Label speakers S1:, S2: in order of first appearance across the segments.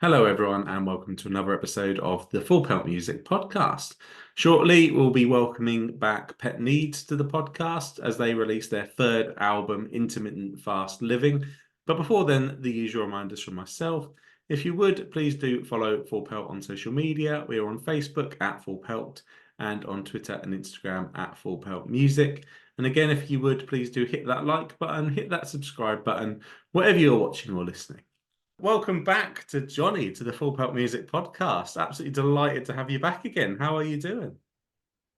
S1: Hello, everyone, and welcome to another episode of the Pelt Music Podcast. Shortly, we'll be welcoming back Pet Needs to the podcast as they release their third album, Intermittent Fast Living. But before then, the usual reminders from myself. If you would, please do follow Pelt on social media. We are on Facebook at Pelt and on Twitter and Instagram at Pelt Music. And again, if you would, please do hit that like button, hit that subscribe button, whatever you're watching or listening. Welcome back to Johnny to the Pelt Music Podcast. Absolutely delighted to have you back again. How are you doing?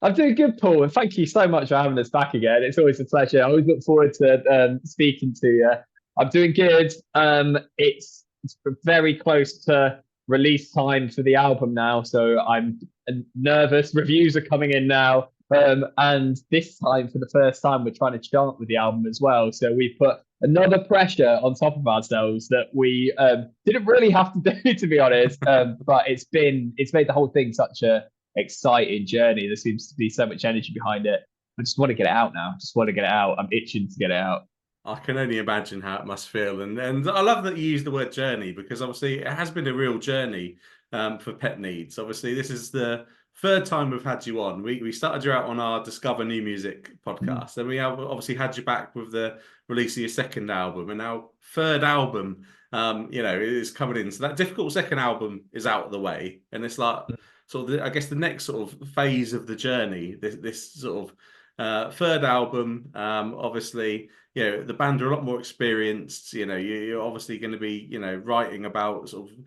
S2: I'm doing good, Paul, and thank you so much for having us back again. It's always a pleasure. I always look forward to speaking to you. I'm doing good. It's very close to release time for the album now, so I'm nervous. Reviews are coming in now, and this time, for the first time, we're trying to chart with the album as well. So we put another pressure on top of ourselves that we didn't really have to do, to be honest. But it's made the whole thing such a exciting journey. There seems to be so much energy behind it. I just want to get it out now. Just want to get it out. I'm itching to get it out.
S1: I can only imagine how it must feel. And I love that you use the word journey, because obviously it has been a real journey for Pet Needs. Obviously, this is the third time we've had you on. We started you out on our Discover New Music podcast. And we have obviously had you back with the release of your second album. And now third album, is coming in. So that difficult second album is out of the way. And it's like, sort of, I guess the next sort of phase of the journey, this sort of third album, obviously, the band are a lot more experienced. You're obviously going to be, writing about sort of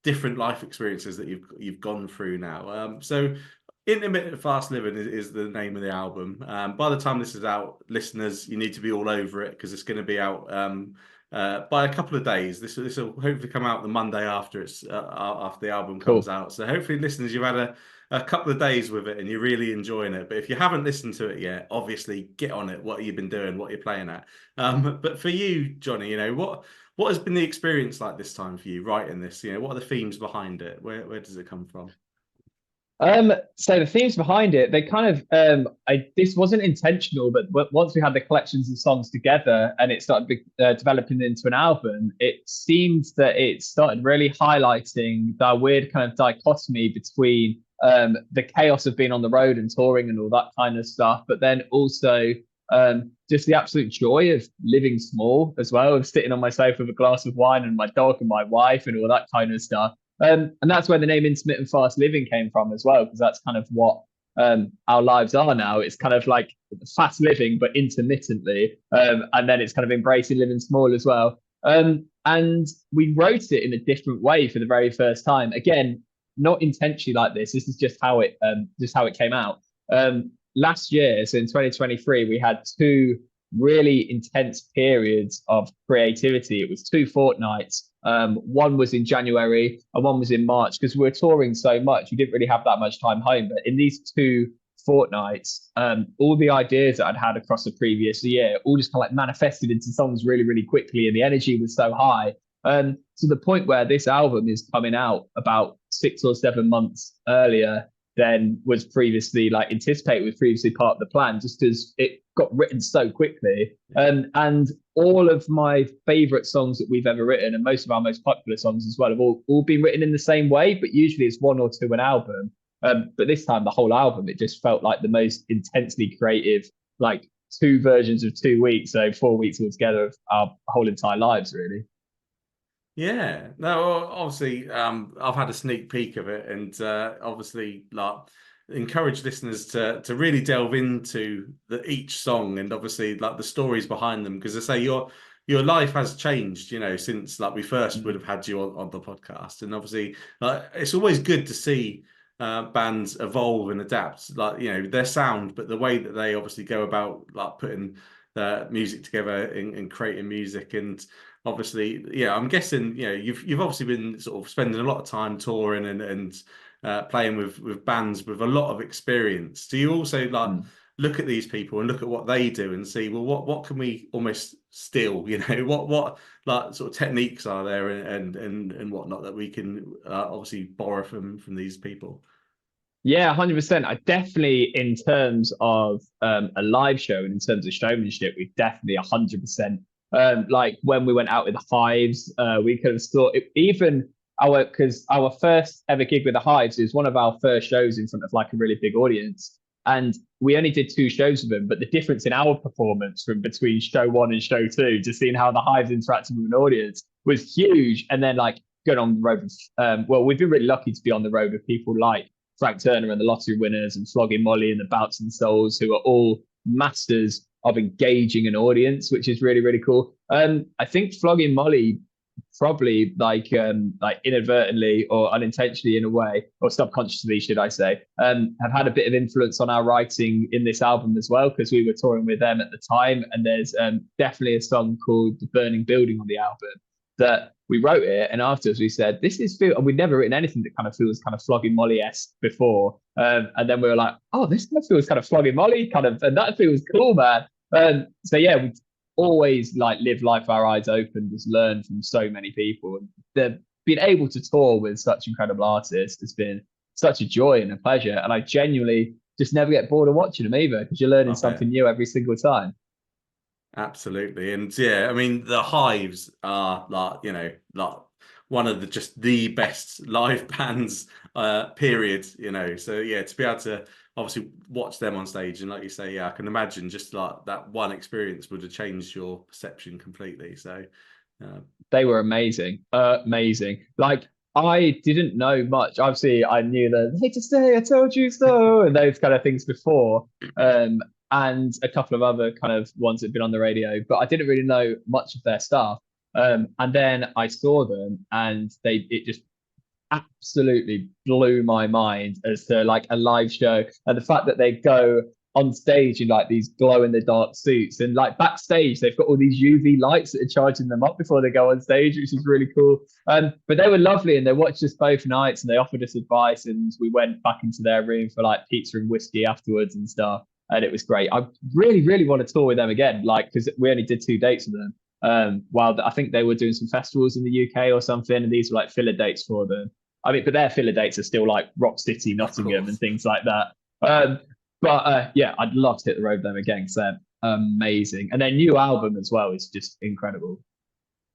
S1: different life experiences that you've gone through now. So Intermittent Fast Living is the name of the album. By the time this is out, listeners, you need to be all over it, because it's going to be out by a couple of days. This will hopefully come out the Monday after the album comes out. So hopefully, listeners, you've had a couple of days with it and you're really enjoying it. But if you haven't listened to it yet, obviously get on it. What have you been doing? What you're playing at? But for you, Johnny, what has been the experience like this time for you writing this? What are the themes behind it? Where does it come from?
S2: So the themes behind it, they kind of, this wasn't intentional, but once we had the collections of songs together and it started developing into an album, it seems that it started really highlighting that weird kind of dichotomy between the chaos of being on the road and touring and all that kind of stuff, but then also just the absolute joy of living small as well, of sitting on my sofa with a glass of wine and my dog and my wife and all that kind of stuff. And that's where the name Intermittent Fast Living came from as well, because that's kind of what our lives are now. It's kind of like fast living, but intermittently. And then it's kind of embracing living small as well. And we wrote it in a different way for the very first time. Again, not intentionally like this. This is just how it came out. Last year, so in 2023, we had two really intense periods of creativity. It was 2 fortnights. One was in January and one was in March, because we were touring so much. We didn't really have that much time home. But in these 2 fortnights, all the ideas that I'd had across the previous year all just kind of like manifested into songs really, really quickly. And the energy was so high. To the point where this album is coming out about 6 or 7 months earlier than was previously anticipated, was previously part of the plan, just because it got written so quickly. And all of my favorite songs that we've ever written, and most of our most popular songs as well, have all been written in the same way, but usually it's 1 or 2 an album. But this time, the whole album, it just felt like the most intensely creative, 2 versions of 2 weeks, so 4 weeks altogether of our whole entire lives, really.
S1: Yeah, no, obviously, I've had a sneak peek of it, and obviously, encourage listeners to really delve into each song, and obviously, the stories behind them, because I say your life has changed, since we first would have had you on the podcast, and obviously, it's always good to see bands evolve and adapt, their sound, but the way that they obviously go about putting the music together and creating music. And obviously, I'm guessing, you've obviously been sort of spending a lot of time touring and playing with bands with a lot of experience. Do you also look at these people and look at what they do and see, well, what can we almost steal? What sort of techniques are there and whatnot that we can obviously borrow from these people?
S2: Yeah, 100%. I definitely, in terms of a live show and in terms of showmanship, we definitely 100%. Like when we went out with the Hives, we could have thought, even our first ever gig with the Hives is one of our first shows in front of like a really big audience. And we only did 2 shows with them, but the difference in our performance from between show 1 and show 2, just seeing how the Hives interacted with an audience was huge. And then like going on the road with, well, we've been really lucky to be on the road with people like Frank Turner and the Lottery Winners and Flogging Molly and the Bouncing Souls, who are all masters of engaging an audience, which is really, really cool. I think Flogging Molly probably like inadvertently or unintentionally in a way, or subconsciously should I say, have had a bit of influence on our writing in this album as well, because we were touring with them at the time. And there's definitely a song called The Burning Building on the album that we wrote it, and afterwards we said this is and we'd never written anything that kind of feels kind of Flogging Molly-esque before, and then we were like, oh, this kind of feels kind of Flogging Molly kind of, and that feels cool, man. So yeah, we always like live life our eyes open, just learn from so many people, and they've been able to tour with such incredible artists. It's been such a joy and a pleasure, and I genuinely just never get bored of watching them either, because you're learning something new every single time.
S1: Absolutely. And yeah, I mean, the Hives are like, like one of the best live bands, period, so yeah, to be able to obviously watch them on stage, and like you say, yeah, I can imagine just like that one experience would have changed your perception completely. So
S2: they were amazing. Like, I didn't know much. Obviously, I knew the "Hey to stay, I told you so" and those kind of things before, and a couple of other kind of ones that had been on the radio, but I didn't really know much of their stuff. And then I saw them, and it just absolutely blew my mind as to like a live show, and the fact that they go on stage in like these glow in the dark suits, and like backstage they've got all these UV lights that are charging them up before they go on stage, which is really cool. But they were lovely, and they watched us both nights, and they offered us advice, and we went back into their room for like pizza and whiskey afterwards and stuff, and it was great. I really, really want to tour with them again, like, because we only did 2 dates with them. While I think they were doing some festivals in the UK or something, and these were like filler dates for them. I mean, but their filler dates are still like Rock City, Nottingham, and things like that. But yeah, I'd love to hit the road with them again, because they're amazing. And their new album as well is just incredible.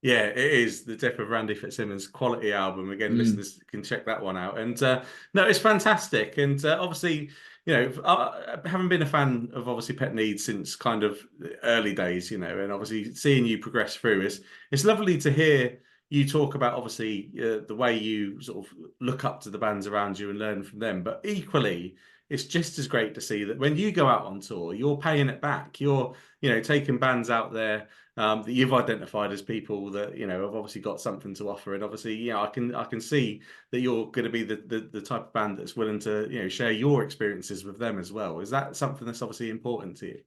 S1: Yeah, it is the Death of Randy Fitzsimmons quality album. Again, listeners can check that one out. And no, it's fantastic. And obviously, having been a fan of obviously Pet Needs since kind of early days, and obviously seeing you progress through, it's lovely to hear you talk about obviously the way you sort of look up to the bands around you and learn from them. But equally, it's just as great to see that when you go out on tour, you're paying it back. You're, taking bands out there that you've identified as people that, have obviously got something to offer. And obviously, I can see that you're going to be the type of band that's willing to, share your experiences with them as well. Is that something that's obviously important to you?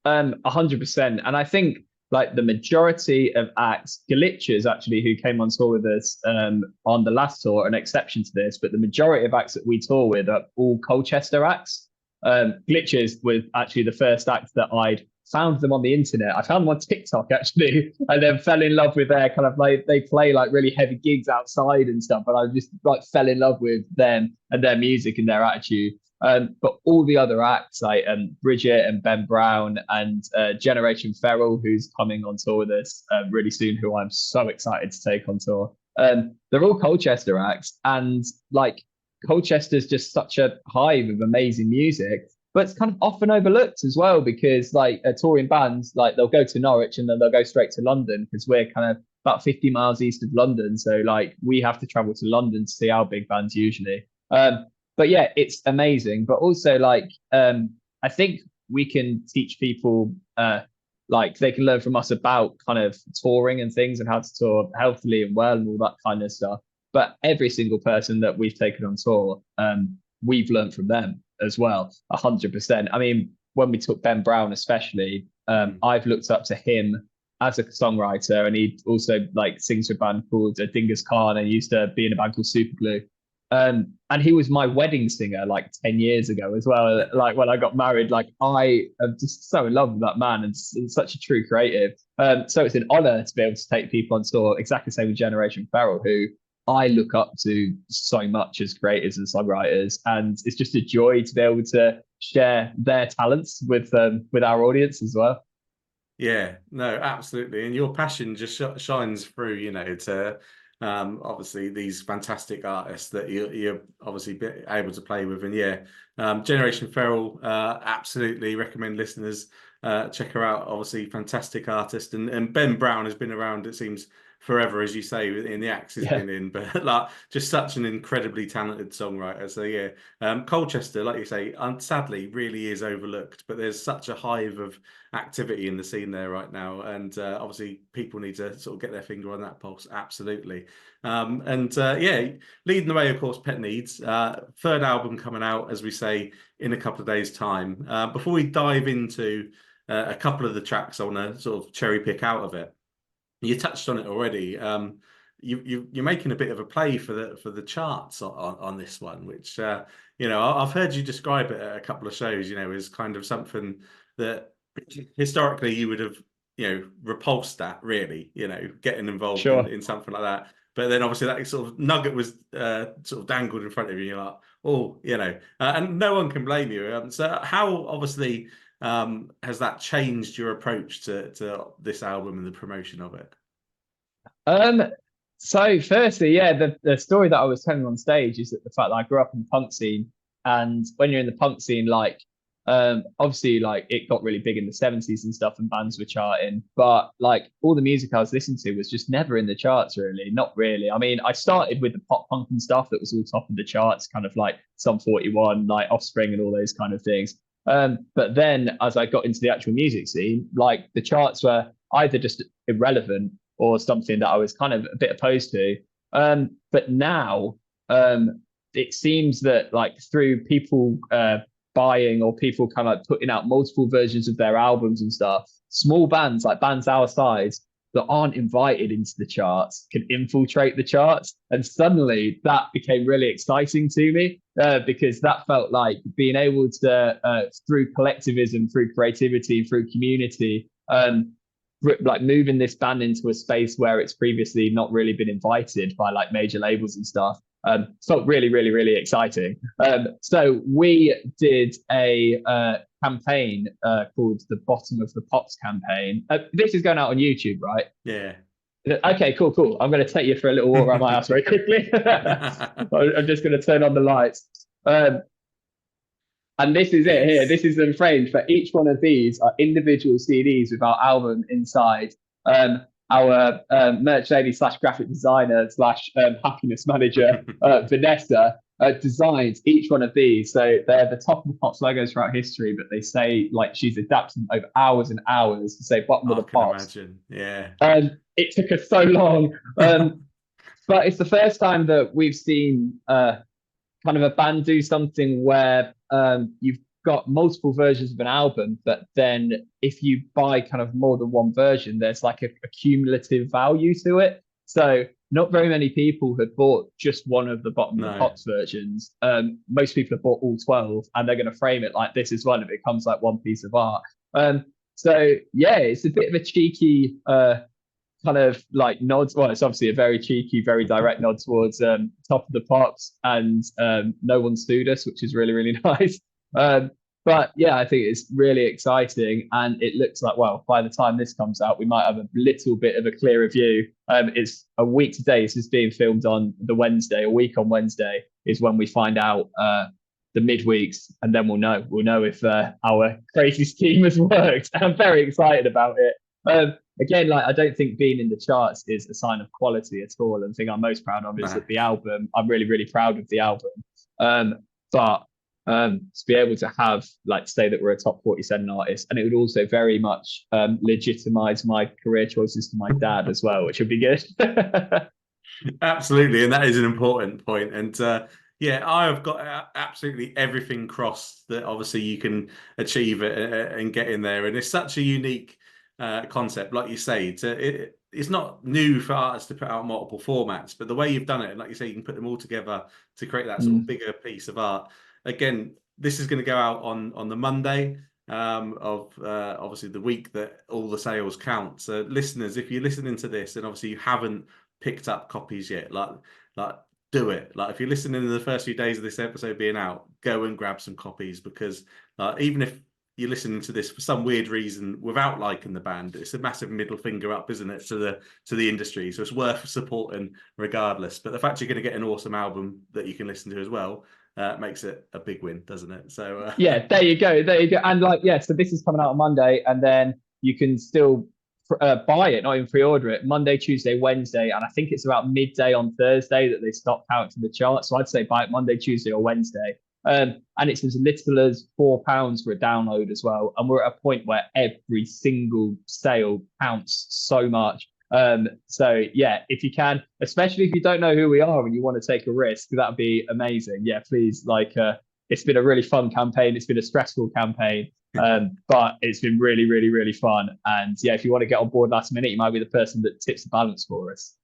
S2: 100%. And I think like the majority of acts, Glitches actually, who came on tour with us on the last tour, an exception to this, but the majority of acts that we tour with are all Colchester acts. Glitches was actually the first act that I'd found them on the internet. I found them on TikTok actually, and then fell in love with their kind of like, they play like really heavy gigs outside and stuff, and I just like fell in love with them and their music and their attitude. But all the other acts like Bridget and Ben Brown and Generation Feral, who's coming on tour with us really soon, who I'm so excited to take on tour. They're all Colchester acts, and like Colchester's just such a hive of amazing music, but it's kind of often overlooked as well, because like touring bands, like they'll go to Norwich and then they'll go straight to London, because we're kind of about 50 miles east of London. So like we have to travel to London to see our big bands usually. But yeah, it's amazing. But also like I think we can teach people like they can learn from us about kind of touring and things, and how to tour healthily and well and all that kind of stuff. But every single person that we've taken on tour, we've learned from them as well, 100%. I mean, when we took Ben Brown especially, I've looked up to him as a songwriter, and he also like sings with a band called Dingus Khan, and used to be in a band called Superglue. And he was my wedding singer like 10 years ago as well. Like when I got married, like I am just so in love with that man, and such a true creative. So it's an honor to be able to take people on tour, exactly the same with Generation Feral, who I look up to so much as creators and songwriters. And it's just a joy to be able to share their talents with our audience as well.
S1: Yeah, no, absolutely. And your passion just shines through, to obviously these fantastic artists that you're obviously able to play with. And yeah, Generation Feral, absolutely recommend listeners check her out. Obviously fantastic artist, and Ben Brown has been around, it seems, forever, as you say, in the acts he's been in, but like just such an incredibly talented songwriter. So yeah, Colchester, like you say, sadly really is overlooked, but there's such a hive of activity in the scene there right now, and obviously people need to sort of get their finger on that pulse. Absolutely. And yeah, leading the way, of course, Pet Needs, third album coming out, as we say, in a couple of days' time. Before we dive into a couple of the tracks I want to sort of cherry pick out of it, you touched on it already. You're making a bit of a play for the charts on this one, which I've heard you describe it at a couple of shows. As kind of something that historically you would have repulsed at, really. Getting involved
S2: Sure.
S1: in something like that. But then obviously that sort of nugget was sort of dangled in front of you. You're like, oh, and no one can blame you. So how obviously has that changed your approach to this album and the promotion of it?
S2: So firstly, yeah, the story that I was telling on stage is that the fact that I grew up in the punk scene, and when you're in the punk scene, like obviously like it got really big in the 70s and stuff, and bands were charting, but like all the music I was listening to was just never in the charts, really. Not really. I mean, I started with the pop punk and stuff that was all top of the charts, kind of like Sum 41, like Offspring and all those kind of things. But then as I got into the actual music scene, like the charts were either just irrelevant or something that I was kind of a bit opposed to. But now it seems that like through people buying or people kind of like putting out multiple versions of their albums and stuff, small bands, like bands our size, that aren't invited into the charts can infiltrate the charts. And suddenly that became really exciting to me because that felt like being able to, through collectivism, through creativity, through community, like moving this band into a space where it's previously not really been invited by like major labels and stuff. Felt really, really, really exciting. So we did a campaign called the Bottom of the Pops campaign. This is going out on YouTube, right?
S1: Yeah.
S2: Okay, cool. I'm going to take you for a little walk around my house very quickly. I'm just going to turn on the lights. And this is it here. This is them framed. For each one of these are individual CDs with our album inside. Our merch lady / graphic designer / happiness manager, Vanessa, designed each one of these. So they're the Top of the Pops logos throughout history, but they say like she's adapted them over hours and hours to say Bottom of the Pops.
S1: Imagine. Yeah.
S2: It took us so long. But it's the first time that we've seen kind of a band do something where you've got multiple versions of an album, but then if you buy kind of more than one version, there's like a cumulative value to it. So not very many people had bought just one of the Bottom of the Pops versions. Most people have bought all 12, and they're going to frame it like this is one. It becomes like one piece of art. So yeah, it's a bit of a cheeky kind of like nods. Well, it's obviously a very cheeky, very direct nod towards Top of the Pops, and no one sued us, which is really, really nice. But yeah, I think it's really exciting, and it looks like, well, by the time this comes out, we might have a little bit of a clearer view. It's a week today. This is being filmed on the Wednesday. A week on Wednesday is when we find out the midweeks, and then we'll know. We'll know if our crazy scheme has worked. I'm very excited about it. Again, like I don't think being in the charts is a sign of quality at all. And the thing I'm most proud of is that the album. I'm really, really proud of the album. But to be able to have like say that we're a top 47 artist, and it would also very much legitimize my career choices to my dad as well, which would be good.
S1: Absolutely, and that is an important point. And yeah, I have got absolutely everything crossed that obviously you can achieve it and get in there. And it's such a unique concept, like you say. It's not new for artists to put out multiple formats, but the way you've done it, like you say, you can put them all together to create that sort of bigger piece of art. Again, this is going to go out on the Monday of obviously the week that all the sales count. So listeners, if you're listening to this and obviously you haven't picked up copies yet, like do it. Like if you're listening in the first few days of this episode being out, go and grab some copies, because even if you're listening to this for some weird reason without liking the band, it's a massive middle finger up, isn't it, to the industry. So it's worth supporting regardless. But the fact you're going to get an awesome album that you can listen to as well makes it a big win, doesn't it? So
S2: Yeah, there you go. And like, yeah, so this is coming out on Monday, and then you can still buy it, not even pre-order it, Monday, Tuesday, Wednesday, and I think it's about midday on Thursday that they stop counting the chart. So I'd say buy it Monday, Tuesday, or Wednesday. And it's as little as £4 for a download as well. And we're at a point where every single sale counts so much. So yeah, if you can, especially if you don't know who we are and you want to take a risk, that'd be amazing. Yeah, please. Like, it's been a really fun campaign. It's been a stressful campaign, but it's been really, really, really fun. And yeah, if you want to get on board last minute, you might be the person that tips the balance for us.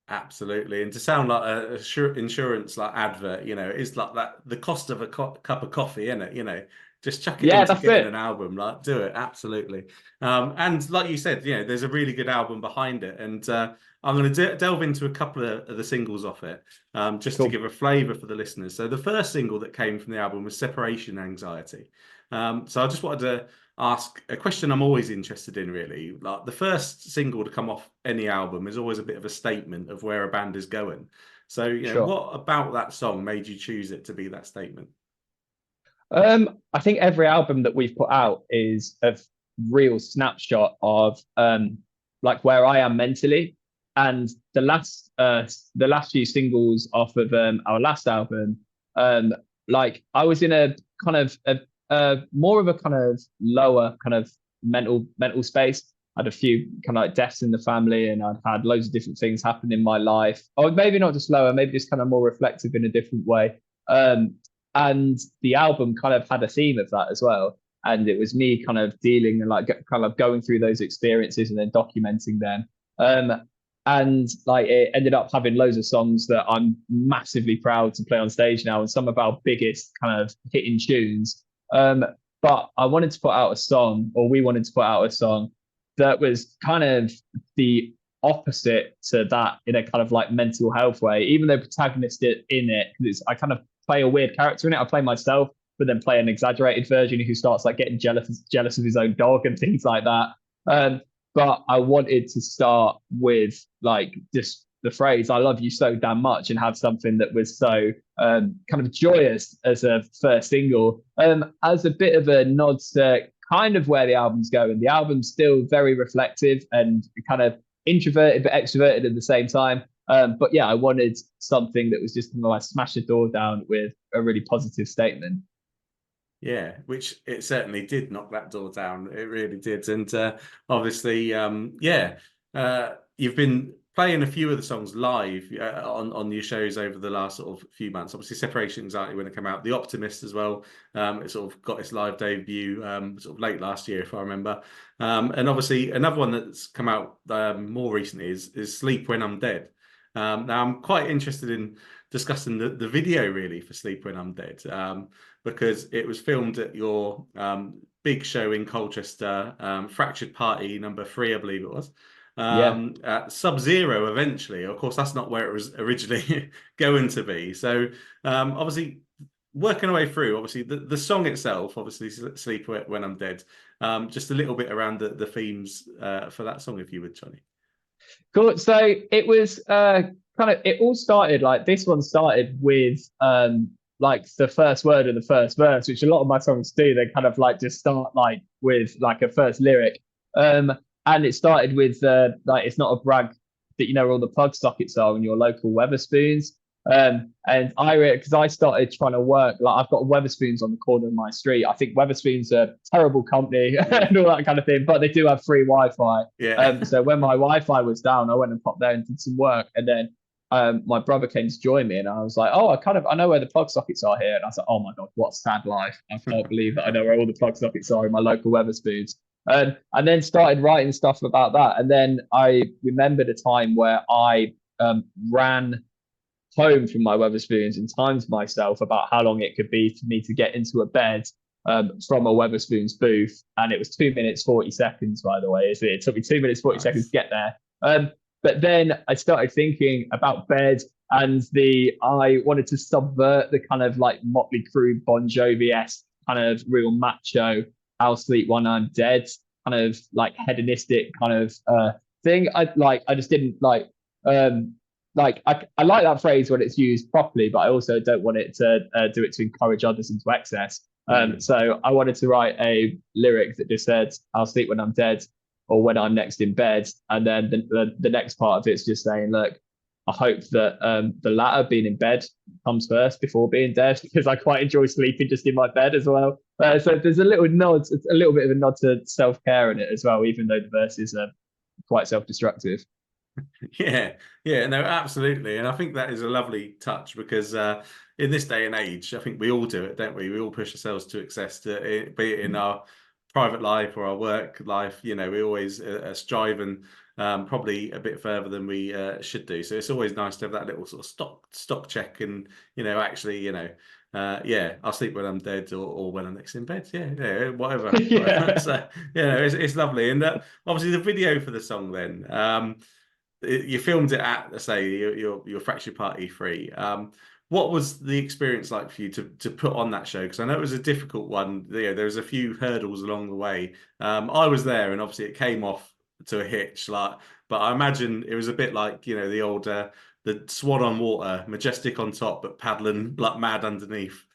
S1: Absolutely. And to sound like a insurance like advert, it's like that, the cost of a cup of coffee, isn't it? Just chuck it into getting an album, like do it. Absolutely. And like you said, there's a really good album behind it. And I'm going to delve into a couple of the singles off it, just to give a flavour for the listeners. So the first single that came from the album was Separation Anxiety. So I just wanted to ask a question I'm always interested in, really. Like, the first single to come off any album is always a bit of a statement of where a band is going. So, what about that song made you choose it to be that statement?
S2: I think every album that we've put out is a real snapshot of like where I am mentally. And the last few singles off of our last album, like I was in a kind of more of a kind of lower kind of mental space. I had a few kind of like deaths in the family, and I'd had loads of different things happen in my life. Or maybe not just lower, maybe just kind of more reflective in a different way. And the album kind of had a theme of that as well. And it was me kind of dealing and like kind of going through those experiences and then documenting them. And like it ended up having loads of songs that I'm massively proud to play on stage now, and some of our biggest kind of hitting tunes. But I wanted to put out a song, or we wanted to put out a song that was kind of the opposite to that in a kind of like mental health way, even though protagonist in it, because I kind of play a weird character in it. I play myself, but then play an exaggerated version who starts like getting jealous of his own dog and things like that. But I wanted to start with like just the phrase "I love you so damn much" and have something that was so kind of joyous as a first single, as a bit of a nod to kind of where the album's going. The album's still very reflective and kind of introverted but extroverted at the same time. But yeah, I wanted something that was just going to like smash the door down with a really positive statement.
S1: Yeah, which it certainly did knock that door down. It really did. And obviously, you've been playing a few of the songs live on your shows over the last sort of few months. Obviously, Separation Anxiety when it came out, The Optimist as well. It sort of got its live debut sort of late last year, if I remember. And obviously, another one that's come out more recently is Sleep When I'm Dead. Now, I'm quite interested in discussing the video really for Sleep When I'm Dead, because it was filmed at your big show in Colchester, Fractured Party #3, I believe it was. At Sub-Zero eventually. Of course, that's not where it was originally going to be. So obviously, working our way through, obviously, the song itself, obviously, Sleep When I'm Dead, just a little bit around the themes for that song, if you would, Johnny.
S2: Cool. So it was it all started like this one started with like the first word of the first verse, which a lot of my songs do. They kind of like just start like with like a first lyric. And it started with like it's not a brag that you know where all the plug sockets are in your local Wetherspoons. And because I started trying to work, like I've got Wetherspoons on the corner of my street. I think Wetherspoons are a terrible company and all that kind of thing, but they do have free Wi-Fi.
S1: Yeah.
S2: So when my Wi-Fi was down, I went and popped there and did some work. And then my brother came to join me, and I was like, "Oh, I know where the plug sockets are here." And I was like, "Oh my god, what a sad life! I can't believe that I know where all the plug sockets are in my local Wetherspoons." And then started writing stuff about that. And then I remembered a time where I ran home from my Wetherspoons and timed myself about how long it could be for me to get into a bed from a Wetherspoons booth. And it was 2 minutes, 40 seconds, by the way. It took me 2 minutes, 40 seconds to get there. But then I started thinking about bed, and I wanted to subvert the kind of like Motley Crue, Bon Jovi-esque kind of real macho I'll Sleep When I'm Dead kind of like hedonistic kind of thing. I just didn't I like that phrase when it's used properly, but I also don't want it to do it to encourage others into excess. So I wanted to write a lyric that just said, I'll sleep when I'm dead or when I'm next in bed. And then the next part of it's just saying, look, I hope that the latter, being in bed, comes first before being dead, because I quite enjoy sleeping just in my bed as well. So there's a little nod, a little bit of a nod to self-care in it as well, even though the verses are quite self-destructive.
S1: Yeah, no, absolutely. And I think that is a lovely touch because in this day and age, I think we all do it, don't we? We all push ourselves to excess, be it in our private life or our work life. You know, we always strive and probably a bit further than we should do. So it's always nice to have that little sort of stock check and, actually, yeah, I'll sleep when I'm dead or when I'm next in bed. Yeah, whatever.
S2: Yeah.
S1: So, it's lovely. And obviously the video for the song then, you filmed it at, let's say, your Fractured Party 3. What was the experience like for you to put on that show? Because I know it was a difficult one. There was a few hurdles along the way. I was there, and obviously it came off to a hitch. But I imagine it was a bit like the old the swan on water, majestic on top, but paddling like mad underneath.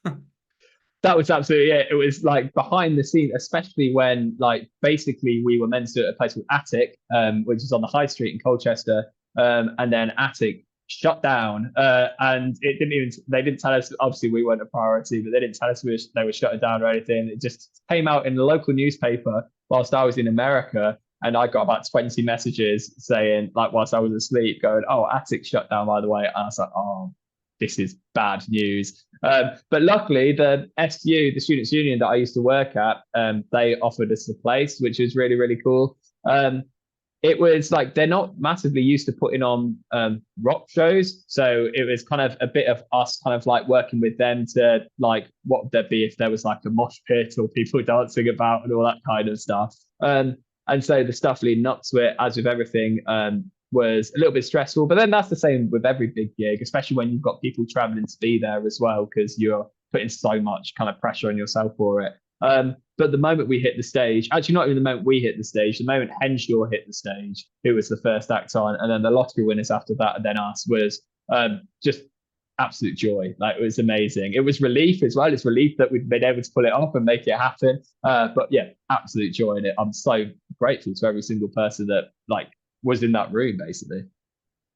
S2: That was absolutely it. It was like behind the scenes, especially when basically we were meant to do it at a place called Attic, which is on the high street in Colchester. And then Attic shut down. And they didn't tell us, obviously we weren't a priority, but they didn't tell us they were shutting down or anything. It just came out in the local newspaper whilst I was in America. And I got about 20 messages saying, whilst I was asleep, going, "Oh, Attic shut down, by the way." And I was like, "Oh, this is bad news." But luckily, the SU, the Students' Union that I used to work at, they offered us a place, which was really, really cool. It was they're not massively used to putting on rock shows. So it was kind of a bit of us kind of working with them to what would there be if there was a mosh pit or people dancing about and all that kind of stuff. And so the stuff leading up to it, as with everything, was a little bit stressful. But then that's the same with every big gig, especially when you've got people traveling to be there as well, because you're putting so much kind of pressure on yourself for it. But the moment we hit the stage, actually not even the moment we hit the stage, the moment Henshaw hit the stage, who was the first act on, and then the lottery winners after that, and then us, was just absolute joy. It was amazing. It was relief as well. It's relief that we've been able to pull it off and make it happen. But yeah, absolute joy in it. I'm so grateful to every single person that was in that room, basically.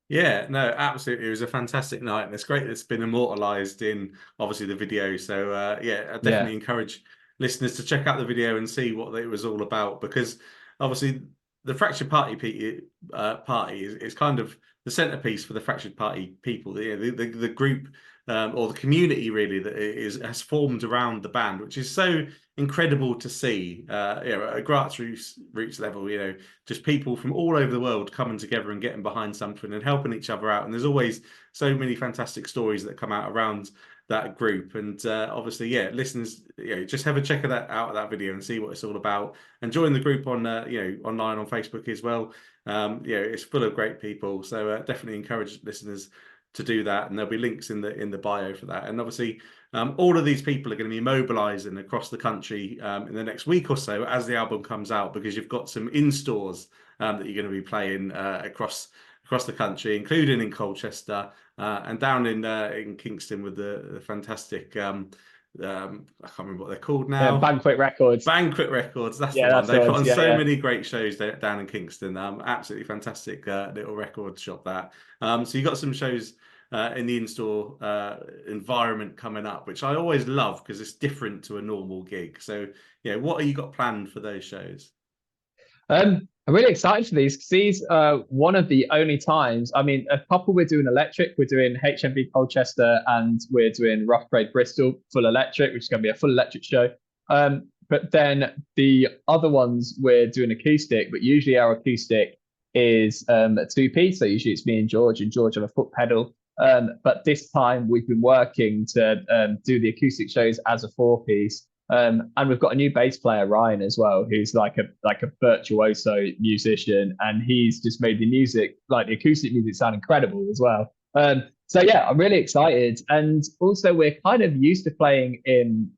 S1: Yeah, no, absolutely. It was a fantastic night, and it's great that it's been immortalized in obviously the video. So yeah, I definitely encourage listeners to check out the video and see what it was all about, because obviously the Fractured Party party is kind of the centerpiece for the Fractured Party people. The group or the community really that has formed around the band, which is so incredible to see. At a grassroots level, just people from all over the world coming together and getting behind something and helping each other out. And there's always so many fantastic stories that come out around that group. And obviously, listeners, just have a check of that video and see what it's all about, and join the group on online on Facebook as well. It's full of great people, so definitely encourage listeners to do that, and there'll be links in the bio for that. And obviously all of these people are going to be mobilizing across the country in the next week or so as the album comes out, because you've got some in stores that you're going to be playing across the country, including in Colchester and down in Kingston with the fantastic I can't remember what they're called now.
S2: Banquet Records.
S1: That's the one. They put on so many great shows down in Kingston. Absolutely fantastic little record shop that. So you got some shows in the in-store environment coming up, which I always love because it's different to a normal gig. So what have you got planned for those shows?
S2: I'm really excited for these, because these are one of the only times. I mean, a couple we're doing electric. We're doing HMV Colchester, and we're doing Rough Trade Bristol full electric, which is going to be a full electric show. But then the other ones we're doing acoustic, but usually our acoustic is a two-piece. So usually it's me and George on a foot pedal. But this time we've been working to do the acoustic shows as a four-piece. And we've got a new bass player, Ryan, as well, who's like a virtuoso musician, and he's just made the music, the acoustic music, sound incredible as well. So yeah, I'm really excited. And also we're kind of used to playing in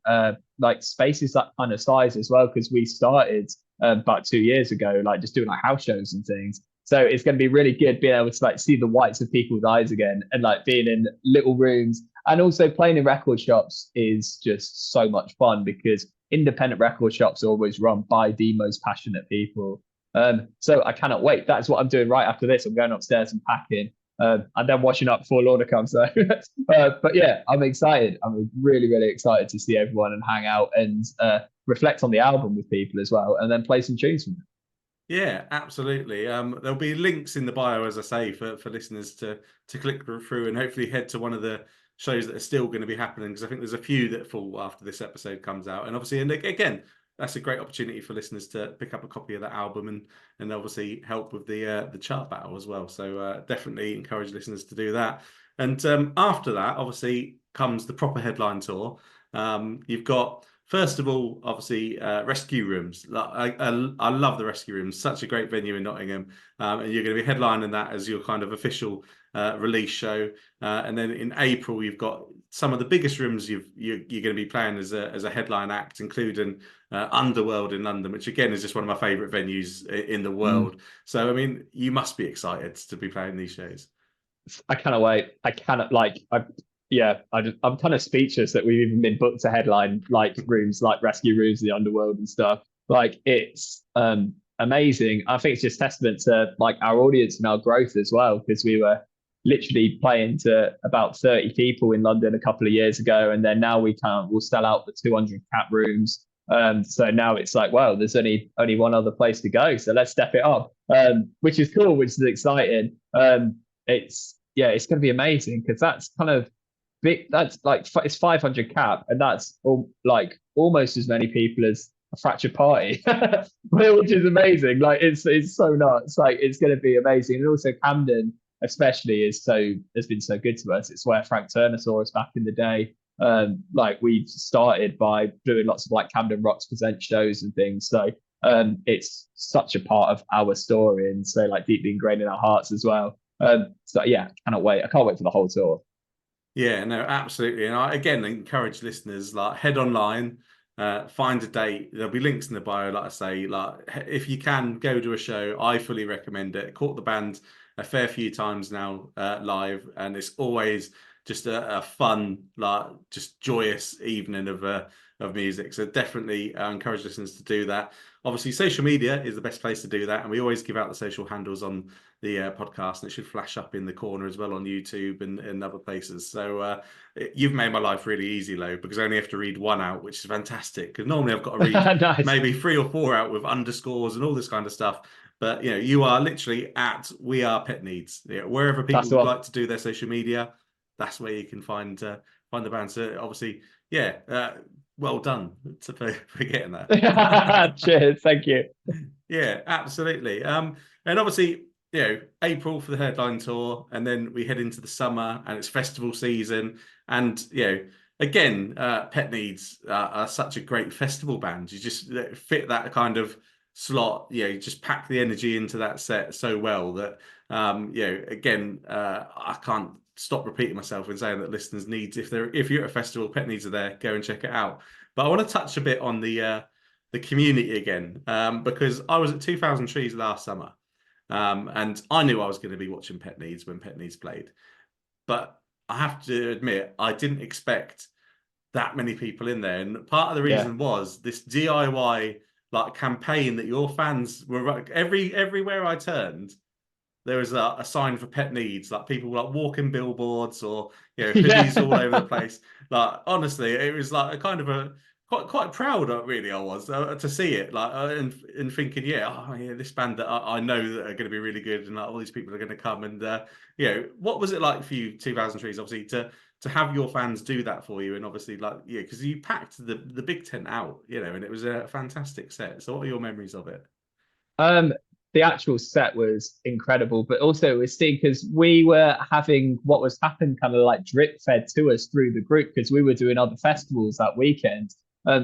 S2: like spaces that kind of size as well, because we started about 2 years ago, like just doing like house shows and things. So it's going to be really good being able to like see the whites of people's eyes again, and like being in little rooms, and also playing in record shops is just so much fun, because independent record shops are always run by the most passionate people. So I cannot wait. That's what I'm doing right after this. I'm going upstairs and packing, and then washing up before Lorna comes. So, but yeah, I'm excited. I'm really, really excited to see everyone and hang out and reflect on the album with people as well, and then play some tunes from it.
S1: Yeah, absolutely. There'll be links in the bio, as I say, for listeners to click through and hopefully head to one of the shows that are still going to be happening, because I think there's a few that fall after this episode comes out. And obviously, and again, that's a great opportunity for listeners to pick up a copy of that album and obviously help with the chart battle as well. So definitely encourage listeners to do that. And after that, obviously, comes the proper headline tour. You've got, first of all, obviously, Rescue Rooms. I love the Rescue Rooms. Such a great venue in Nottingham. And you're going to be headlining that as your kind of official release show. And then in April, you've got some of the biggest rooms you're going to be playing as a headline act, including Underworld in London, which again is just one of my favourite venues in the world. So, I mean, you must be excited to be playing these shows.
S2: I cannot wait. I cannot I'm kind of speechless that we've even been booked to headline like rooms like Rescue Rooms, the Underworld and stuff. Like, it's amazing. I think it's just testament to like our audience and our growth as well, because we were literally playing to about 30 people in London a couple of years ago, and then now we'll sell out the 200 cap rooms. So now it's like, well, there's only one other place to go, so let's step it up, which is cool, which is exciting. It's going to be amazing, because that's kind of big. That's like, it's 500 cap, and that's like almost as many people as a Fractured Party, which is amazing. Like, it's so nuts. Like, it's going to be amazing. And also Camden especially has been so good to us. It's where Frank Turner saw us back in the day. Like, we started by doing lots of like Camden Rocks present shows and things. So it's such a part of our story, and so like deeply ingrained in our hearts as well. So yeah, I can't wait for the whole tour.
S1: Yeah, no, absolutely. And I again encourage listeners, like, head online, find a date. There'll be links in the bio, like I say. Like, if you can go to a show, I fully recommend it. Caught the band a fair few times now live, and it's always just a fun, like, just joyous evening of music. So definitely encourage listeners to do that. Obviously, social media is the best place to do that, and we always give out the social handles on the podcast, and it should flash up in the corner as well on YouTube and other places. So you've made my life really easy, Lo, because I only have to read one out, which is fantastic, because normally I've got to read
S2: Nice.
S1: maybe 3 or 4 out with underscores and all this kind of stuff. But you are literally at We Are Pet Needs. Wherever people would like to do their social media, that's where you can find the band. So obviously, well done for getting that.
S2: Cheers, thank you.
S1: Yeah, absolutely. And obviously, April for the headline tour, and then we head into the summer, and it's festival season. And again, Pet Needs are such a great festival band. You just fit that kind of slot. You just pack the energy into that set so well that again, I can't stop repeating myself and saying that listeners need, if you're at a festival, Pet Needs are there, go and check it out. But I want to touch a bit on the community again, because I was at 2000 Trees last summer, and I knew I was going to be watching Pet Needs when Pet Needs played, but I have to admit I didn't expect that many people in there, and part of the reason was this DIY like campaign that your fans were everywhere I turned. There was a sign for Pet Needs, like people were like walking billboards or hoodies all over the place. Like, honestly, it was like a kind of a quite proud, really, I was to see it, like, and thinking, this band that I know that are going to be really good, and like, all these people are going to come. And what was it like for you, 2000 Trees, obviously, to have your fans do that for you, and obviously, like, because you packed the big tent out, and it was a fantastic set. So, what are your memories of it?
S2: The actual set was incredible, but also it was seeing, because we were having what was happened kind of like drip fed to us through the group, because we were doing other festivals that weekend.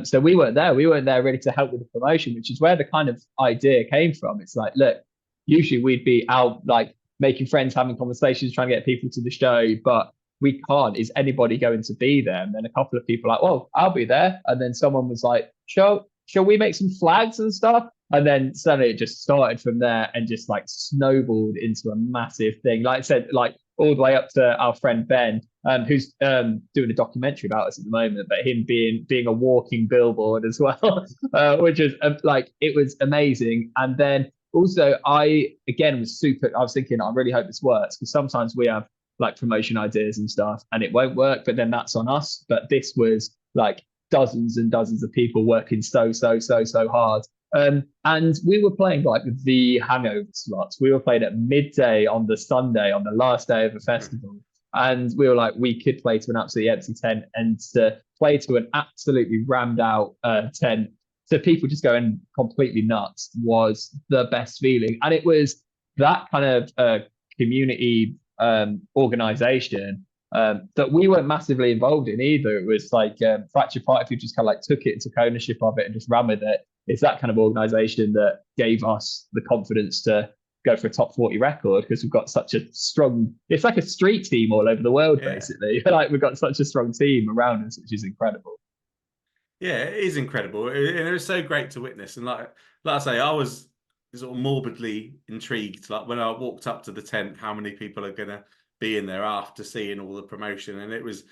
S2: So we weren't there really to help with the promotion, which is where the kind of idea came from. It's like, look, usually we'd be out like making friends, having conversations, trying to get people to the show, but we can't. Is anybody going to be there? And then a couple of people were like, well, I'll be there. And then someone was like, shall we make some flags and stuff? And then suddenly it just started from there and just like snowballed into a massive thing. Like I said, like all the way up to our friend Ben, who's doing a documentary about us at the moment, but him being a walking billboard as well, which is like, it was amazing. And then also I was thinking, I really hope this works, because sometimes we have like promotion ideas and stuff and it won't work, but then that's on us. But this was like dozens and dozens of people working so hard. And we were playing like the hangover slots. We were playing at midday on the Sunday, on the last day of the festival. And we were like, we could play to an absolutely empty tent, and to play to an absolutely rammed out tent, so people just going completely nuts, was the best feeling. And it was that kind of community organization that we weren't massively involved in either. It was like Fracture Party, who just kind of like took it and took ownership of it and just ran with it. It's that kind of organization that gave us the confidence to go for a top 40 record, because we've got such a strong, it's like a street team all over the world, basically. Like we've got such a strong team around us, which is incredible.
S1: Yeah, it is incredible. And it was so great to witness. And like I say, I was sort of morbidly intrigued, like when I walked up to the tent, how many people are going to be in there after seeing all the promotion. And it was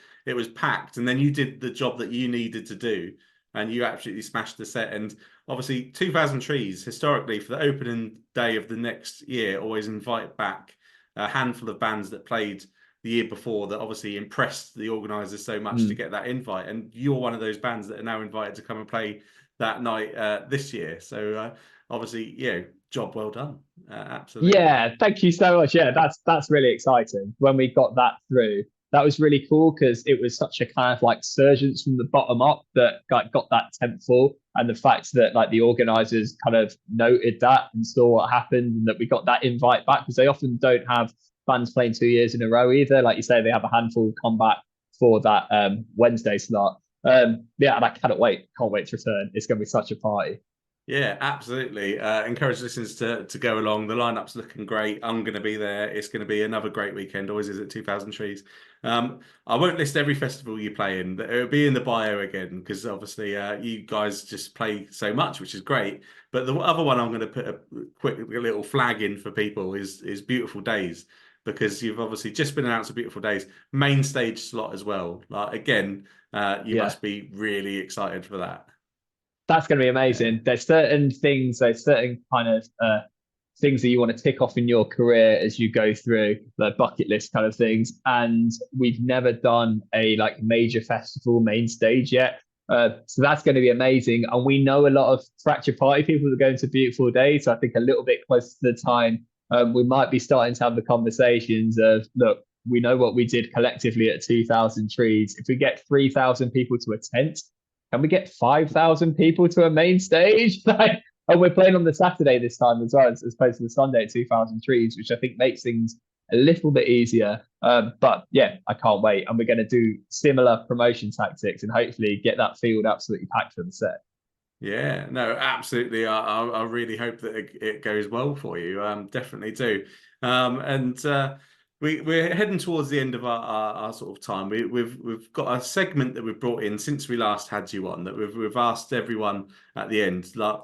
S1: packed. And then you did the job that you needed to do, and you absolutely smashed the set. And obviously 2000 Trees, historically, for the opening day of the next year, always invite back a handful of bands that played the year before, that obviously impressed the organisers so much to get that invite. And you're one of those bands that are now invited to come and play that night this year. So obviously, job well done. Absolutely.
S2: Yeah, thank you so much. Yeah, that's really exciting. When we got that through, that was really cool, because it was such a kind of like surgence from the bottom up that got that tent full. And the fact that like the organisers kind of noted that and saw what happened, and that we got that invite back, because they often don't have bands playing 2 years in a row either. Like you say, they have a handful come back for that Wednesday slot. And I can't wait to return. It's going to be such a party.
S1: Yeah, absolutely. Encourage listeners to go along. The lineup's looking great. I'm going to be there. It's going to be another great weekend. Always is at 2000 Trees. I won't list every festival you play in, but it'll be in the bio again, because obviously you guys just play so much, which is great. But the other one I'm going to put a quick little flag in for people is Beautiful Days, because you've obviously just been announced a Beautiful Days main stage slot as well. Like again, you must be really excited for that.
S2: That's going to be amazing. There's certain things, there's certain kind of things that you want to tick off in your career as you go through the bucket list kind of things. And we've never done a like major festival main stage yet. So that's going to be amazing. And we know a lot of Fracture Party people that are going to Beautiful Days. So I think a little bit closer to the time, we might be starting to have the conversations of, look, we know what we did collectively at 2000 Trees. If we get 3,000 people to a tent, can we get 5,000 people to a main stage? And we're playing on the Saturday this time as well, as opposed to the Sunday at 2000 Trees, which I think makes things a little bit easier. But yeah, I can't wait. And we're going to do similar promotion tactics and hopefully get that field absolutely packed for the set.
S1: Yeah, no, absolutely. I really hope that it goes well for you. Definitely do. We're heading towards the end of our sort of time. We've got a segment that we've brought in since we last had you on, that we've asked everyone at the end. Like,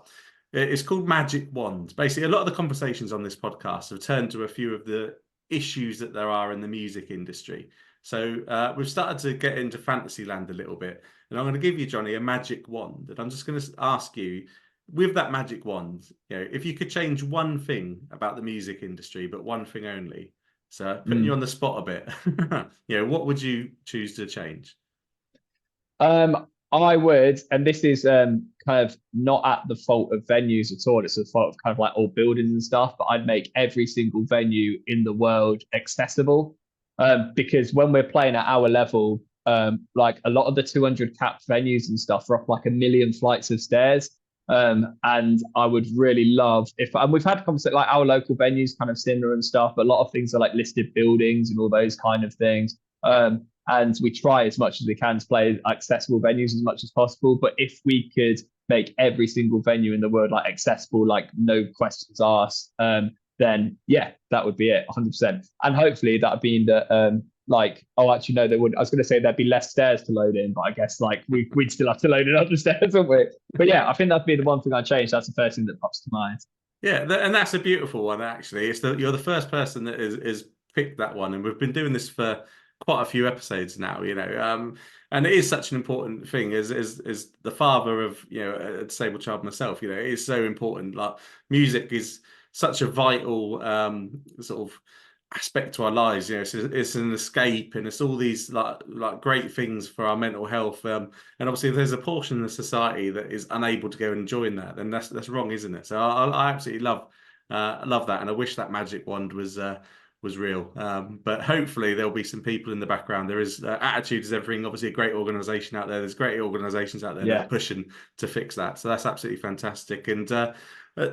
S1: it's called Magic Wands. Basically, a lot of the conversations on this podcast have turned to a few of the issues that there are in the music industry. So we've started to get into Fantasyland a little bit, and I'm going to give you, Johnny, a magic wand, and I'm just going to ask you, with that magic wand, if you could change one thing about the music industry, but one thing only. So putting you on the spot a bit, what would you choose to change?
S2: I would, and this is kind of not at the fault of venues at all. It's the fault of kind of like old buildings and stuff. But I'd make every single venue in the world accessible, because when we're playing at our level, like a lot of the 200 cap venues and stuff are up like 1 million flights of stairs. And I would really love and we've had conversations like our local venues kind of similar and stuff, but a lot of things are like listed buildings and all those kind of things. And we try as much as we can to play accessible venues as much as possible. But if we could make every single venue in the world like accessible, like no questions asked, then yeah, that would be it, 100%. And hopefully that would mean that like, oh, actually, no, they wouldn't. I was going to say there'd be less stairs to load in, but I guess like we'd still have to load it up the stairs, wouldn't we? But yeah, I think that'd be the one thing I'd change. That's the first thing that pops to mind.
S1: Yeah, and that's a beautiful one, actually. You're the first person that is picked that one, and we've been doing this for quite a few episodes now, and it is such an important thing. As the father of a disabled child myself, it is so important. Like, music is such a vital sort of aspect to our lives. It's an escape, and it's all these like great things for our mental health. And obviously, if there's a portion of society that is unable to go and join that, then that's wrong, isn't it? So I absolutely love that, and I wish that magic wand was real. But hopefully there'll be some people in the background. There is Attitude is Everything, obviously a great organisation out there. There's great organisations out there that are pushing to fix that. So that's absolutely fantastic. And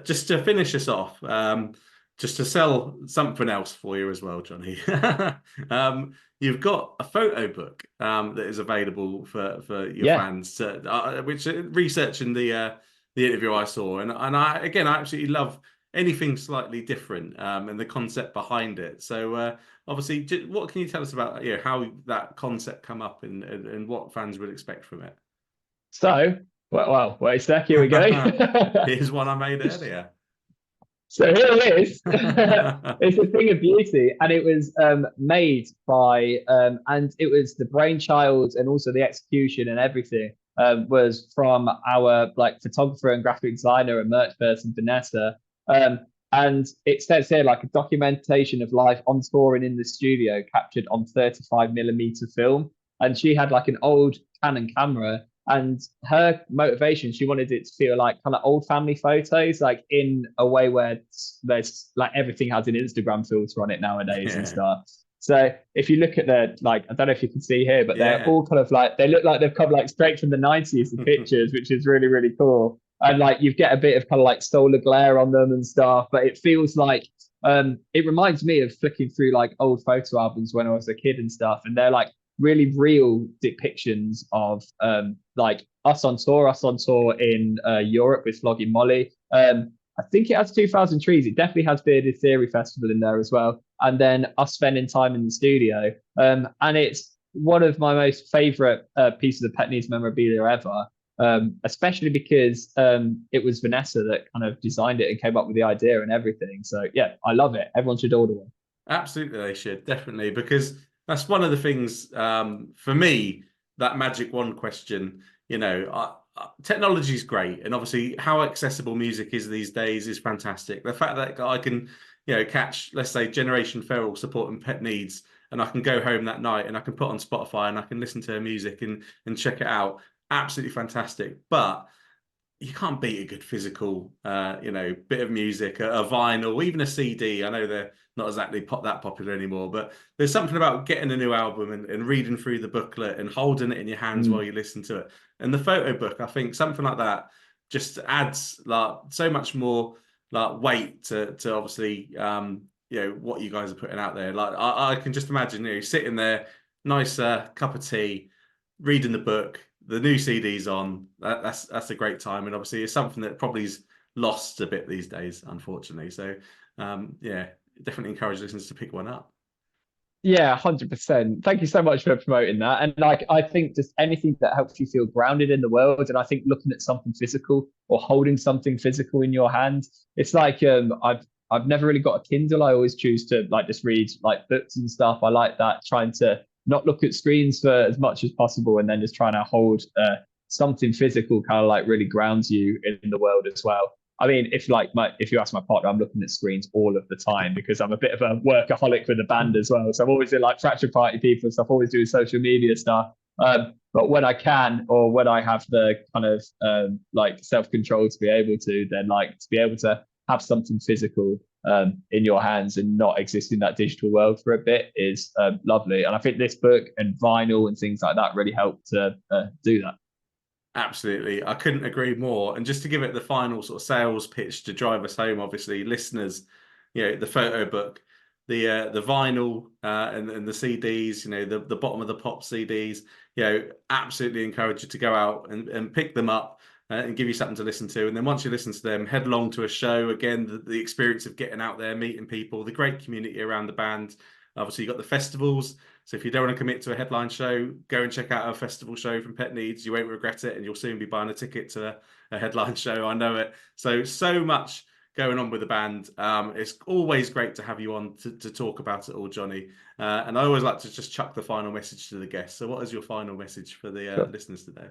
S1: just to finish us off, just to sell something else for you as well, Johnny. You've got a photo book that is available for your fans, which researching the interview I saw, and I absolutely love anything slightly different and the concept behind it. So obviously, what can you tell us about how that concept come up and what fans would expect from it?
S2: So, well, wait a sec, here we go.
S1: Here's one I made earlier.
S2: So here it is. It's a thing of beauty, and it was made by and it was the brainchild and also the execution and everything was from our like photographer and graphic designer and merch person Vanessa. And it says here like a documentation of life on tour and in the studio captured on 35mm film. And she had like an old Canon camera, and her motivation, she wanted it to feel like kind of old family photos, like in a way where there's like everything has an Instagram filter on it nowadays and stuff. So if you look at the, like, I don't know if you can see here, but they're all kind of like, they look like they've come like straight from the 90s, the pictures, which is really, really cool. And like you get a bit of kind of like solar glare on them and stuff, but it feels like it reminds me of flicking through like old photo albums when I was a kid and stuff, and they're like really real depictions of like us on tour in Europe with Flogging Molly. I think it has 2,000 trees. It definitely has Bearded Theory Festival in there as well, and then us spending time in the studio. And it's one of my most favorite pieces of Pet Needs memorabilia ever. Especially because it was Vanessa that kind of designed it and came up with the idea and everything. So yeah, I love it. Everyone should order one.
S1: Absolutely, they should, definitely, because that's one of the things for me, that magic wand question. Technology is great, and obviously how accessible music is these days is fantastic. The fact that I can catch, let's say, Generation Feral supporting Pet Needs, and I can go home that night and I can put on Spotify and I can listen to her music and check it out. Absolutely fantastic. But you can't beat a good physical bit of music, a vinyl, even a CD. I know they're not exactly that popular anymore, but there's something about getting a new album and reading through the booklet and holding it in your hands while you listen to it. And the photo book, I think something like that just adds like so much more like weight to obviously what you guys are putting out there. Like I can just imagine sitting there, nice cup of tea, reading the book, the new CD's on. That's a great time, and obviously it's something that probably is lost a bit these days, unfortunately. So definitely encourage listeners to pick one up.
S2: Yeah, 100%. Thank you so much for promoting that. And like, I think just anything that helps you feel grounded in the world. And I think looking at something physical or holding something physical in your hand, it's like I've never really got a Kindle. I always choose to like just read like books and stuff. I like that, trying to not look at screens for as much as possible, and then just trying to hold something physical kind of like really grounds you in the world as well. I mean, if you ask my partner, I'm looking at screens all of the time because I'm a bit of a workaholic with the band as well. So I'm always in like fracture party people and stuff, always doing social media stuff. But when I can, or when I have the kind of like self-control to be able to, then like to be able to have something physical in your hands and not exist in that digital world for a bit is lovely. And I think this book and vinyl and things like that really help to do that.
S1: Absolutely. I couldn't agree more. And just to give it the final sort of sales pitch to drive us home, obviously, listeners, the photo book, the vinyl and the CDs, the bottom of the pop CDs, absolutely encourage you to go out and pick them up and give you something to listen to. And then once you listen to them, head along to a show. Again, the experience of getting out there, meeting people, the great community around the band. Obviously, you've got the festivals. So if you don't want to commit to a headline show, go and check out a festival show from Pet Needs. You won't regret it, and you'll soon be buying a ticket to a headline show. I know it. So much going on with the band. It's always great to have you on to talk about it all, Johnny. And I always like to just chuck the final message to the guests. So what is your final message for the
S2: Sure.
S1: listeners today?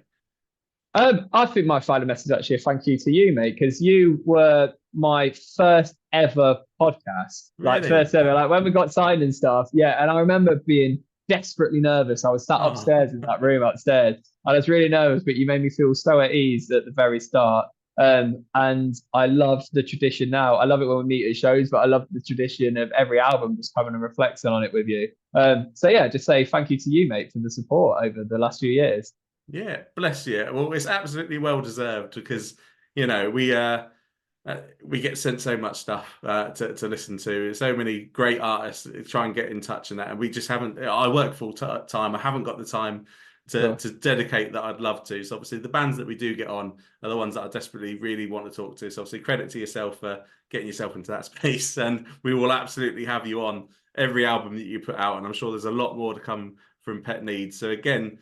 S2: I think my final message is actually a thank you to you, mate, because you were my first ever podcast. Like
S1: Really?
S2: first ever, like when we got signed and stuff. Yeah. And I remember being desperately nervous. I was sat upstairs in that room upstairs. I was really nervous, but you made me feel so at ease at the very start. And I love the tradition now. I love it when we meet at shows, but I love the tradition of every album just coming and reflecting on it with you. So yeah, just say thank you to you, mate, for the support over the last few years.
S1: Yeah, bless you. Well, it's absolutely well deserved because we get sent so much stuff to listen to. So many great artists try and get in touch and that, and we just haven't. I work full time. I haven't got the time to dedicate that I'd love to. So obviously, the bands that we do get on are the ones that I desperately really want to talk to. So obviously, credit to yourself for getting yourself into that space, and we will absolutely have you on every album that you put out. And I'm sure there's a lot more to come from Pet Needs. So again,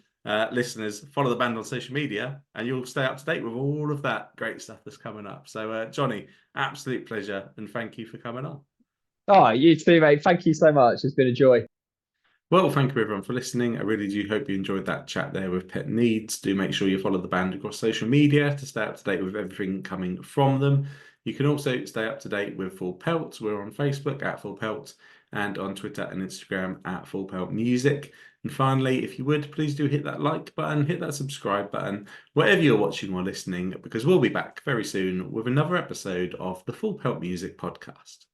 S1: listeners, follow the band on social media and you'll stay up to date with all of that great stuff that's coming up. So Johnny, absolute pleasure and thank you for coming on.
S2: Oh, you too, mate. Thank you so much. It's been a joy.
S1: Well, thank you everyone for listening. I really do hope you enjoyed that chat there with Pet Needs. Do make sure you follow the band across social media to stay up to date with everything coming from them. You can also stay up to date with Full Pelt. We're on Facebook at Full Pelt and on Twitter and Instagram at Full Pelt Music. And finally, if you would, please do hit that like button, hit that subscribe button, wherever you're watching or listening, because we'll be back very soon with another episode of the Full Pelt Music Podcast.